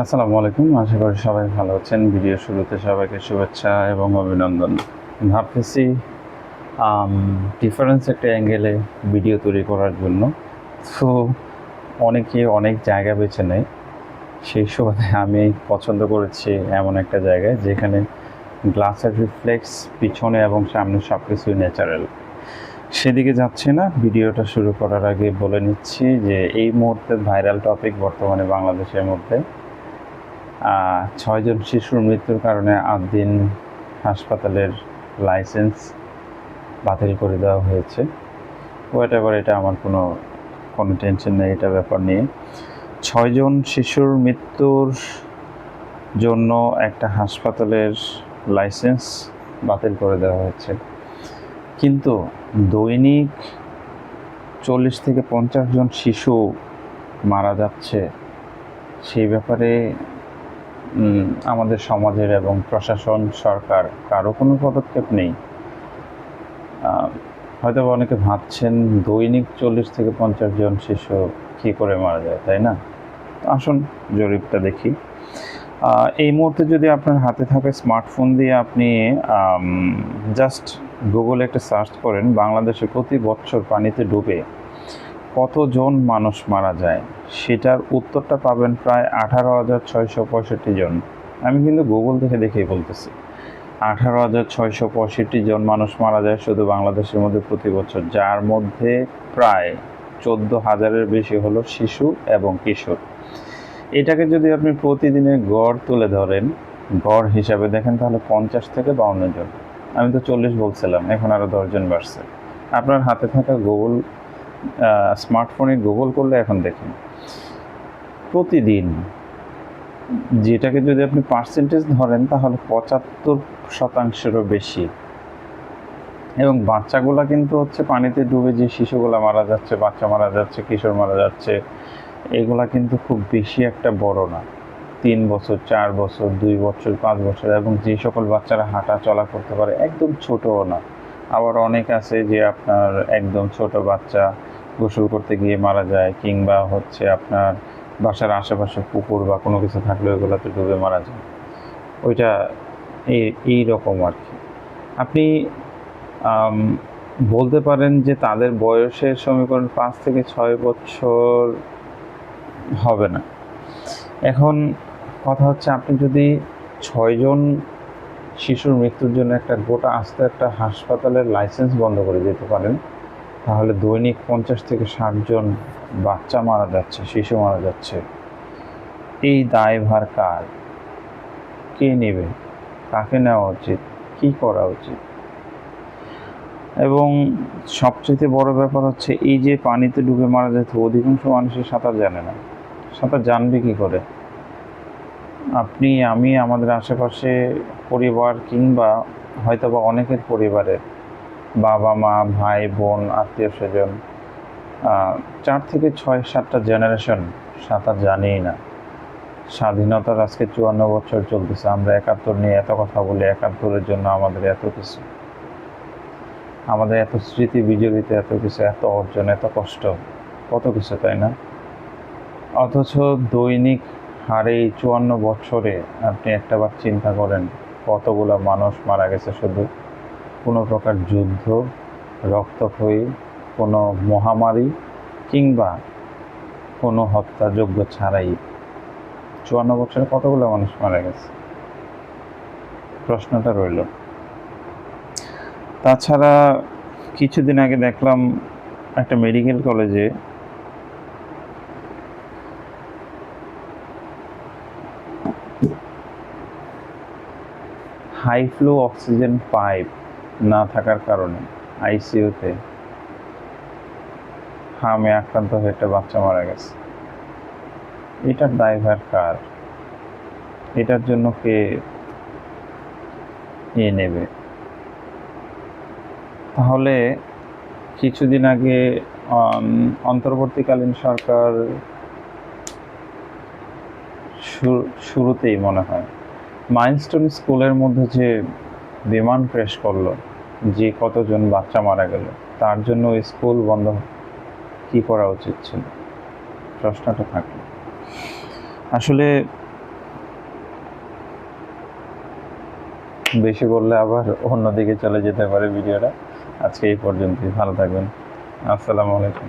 আসসালামু আলাইকুম। আশা করি সবাই ভালো আছেন। ভিডিও শুরুতে সবাইকে শুভেচ্ছা এবং অভিনন্দন। ভাবতেছি ডিফারেন্স একটা অ্যাঙ্গেলে ভিডিও তৈরি করার জন্য। তো অনেকে অনেক জায়গা বেছে নেয়। সেই সুবাদে আমি পছন্দ করেছি এমন একটা জায়গায় যেখানে গ্লাসের রিফ্লেক্স পিছনে এবং সামনে সব কিছুই ন্যাচারাল। সেদিকে যাচ্ছি না। ভিডিওটা শুরু করার আগে বলে নিচ্ছি যে এই মুহূর্তে ভাইরাল টপিক বর্তমানে বাংলাদেশের মধ্যে ৬ জন শিশুর মৃত্যুর কারণে ৮ দিন হাসপাতালের লাইসেন্স বাতিল করে দেওয়া হয়েছে। হোয়াটএভার, এটা আমার কোনো টেনশন নেই এটা ব্যাপার নিয়ে। ৬ জন শিশুর মৃত্যুর জন্য একটা হাসপাতালের লাইসেন্স বাতিল করে দেওয়া হয়েছে, কিন্তু দৈনিক ৪০ থেকে ৫০ জন শিশু মারা যাচ্ছে। সেই ব্যাপারে আমাদের সমাজের এবং প্রশাসন, সরকার কারো কোনো পদক্ষেপ নেই। হয়তো অনেকে ভাবছেন দৈনিক ৪০ থেকে ৫০ জন শিশু কী করে মারা যায়, তাই না? আসুন জরিপটা দেখি। এই মুহূর্তে যদি আপনার হাতে থাকে স্মার্টফোন দিয়ে আপনি জাস্ট গুগলে একটা সার্চ করেন, বাংলাদেশে প্রতি বছর পানিতে ডুবে কতজন মানুষ মারা যায়, সেটার উত্তরটা পাবেন প্রায় ১৮,৬৬৫ জন। আমি কিন্তু গুগল থেকে দেখেই বলতেছি, ১৮,৬৬৫ জন মানুষ মারা যায় শুধু বাংলাদেশের মধ্যে প্রতি বছর, যার মধ্যে প্রায় ১৪,০০০-এর বেশি হলো শিশু এবং কিশোর। এটাকে যদি আপনি প্রতিদিনের গড় তুলে ধরেন, গড় হিসাবে দেখেন, তাহলে ৫০ থেকে ৫২ জন। আমি তো ৪০ বলছিলাম, এখন আরও ১০ জন বাড়ছে। আপনার হাতে থাকা গুগল স্মার্টফোনে গুগল করলে এখন দেখেন প্রতিদিন, যেটাকে যদি আপনি পার্সেন্টেজ ধরেন তাহলে ৭৫%-এরও বেশি। এবং বাচ্চাগুলা কিন্তু হচ্ছে পানিতে ডুবে যে শিশুগুলা মারা যাচ্ছে, বাচ্চা মারা যাচ্ছে, কিশোর মারা যাচ্ছে, এগুলা কিন্তু খুব বেশি একটা বড় না। ৩ বছর, ৪ বছর, ২ বছর, ৫ বছর, এবং যে সকল বাচ্চারা হাঁটা চলা করতে পারে, একদম ছোটও না। আবার অনেক আছে যে আপনার একদম ছোট বাচ্চা গোসল করতে গিয়ে মারা যায়, কিংবা হচ্ছে আপনার বাসার আশেপাশে পুকুর বা কোনো কিছু থাকলে ওইগুলোতে ডুবে মারা যায়। ওইটা এই রকম আর কি। আপনি বলতে পারেন যে তাদের বয়সের সমীকরণ ৫ থেকে ৬ বছর হবে না। এখন কথা হচ্ছে, আপনি যদি ৬ জন শিশুর মৃত্যুর জন্য একটা গোটা আস্ত একটা হাসপাতালের লাইসেন্স বন্ধ করে দিতে পারেন, তাহলে দৈনিক ৫০ থেকে ৬০ জন বাচ্চা মারা যাচ্ছে, শিশু মারা যাচ্ছে। এই দায়ভার কার? কে নেবে? কাকে নেওয়া উচিত? কী করা উচিত? এবং সবচেয়ে বড় ব্যাপার হচ্ছে, এই যে পানিতে ডুবে মারা যাচ্ছে, অধিকাংশ মানুষই সাঁতার জানে না। সাঁতার জানবে কী করে? আপনি, আমি, আমাদের আশেপাশে পরিবার, কিংবা হয়তোবা অনেকের পরিবারের বাবা মা, ভাই বোন, আত্মীয় স্বজন, ৪ থেকে ৬-৭টা জেনারেশন সাঁতার জানেই না। স্বাধীনতার আজকে ৫৪ বছর চলতেছে, আমরা ৭১ নিয়ে এত কথা বলি, ৭১-এর জন্য আমাদের এত কিছু, আমাদের এত স্মৃতি বিজড়িত, এত কিছু, এত অর্জন, এত কষ্ট, কত কিছু, তাই না? অথচ দৈনিক হারে ৫৪ বছরে আপনি একটাবার চিন্তা করেন কতগুলো মানুষ মারা গেছে শুধু কোনো প্রকার যুদ্ধ, রক্তক্ষয়ী, কোনো মহামারী, কিংবা কোনো হত্যাযজ্ঞ ছাড়াই ৫৪ বছরে কতগুলো মানুষ মারা গেছে? প্রশ্নটা রইল। তাছাড়া কিছুদিন আগে দেখলাম একটা মেডিকেল কলেজে হাই ফ্লো অক্সিজেন পাইপ না থাকার কারণে আইসিইউতে হামে আক্রান্ত হয়ে একটা বাচ্চা মারা গেছে। এটার দায়ভার কার? এটার জন্য কে নেবে? তাহলে কিছুদিন আগে অন্তর্বর্তীকালীন সরকার শুরুতেই মনে হয় মাইলস্টোন স্কুলের মধ্যে যে বিমান ক্র্যাশ করলো, যে কতজন বাচ্চা মারা গেল, তার জন্য স্কুল বন্ধ কি করা উচিত ছিল? প্রশ্নটা থাকে। আসলে বেশি বললে আবার অন্যদিকে চলে যেতে পারে ভিডিওটা। আজকে এই পর্যন্তই, ভালো থাকবেন। আসসালামু আলাইকুম।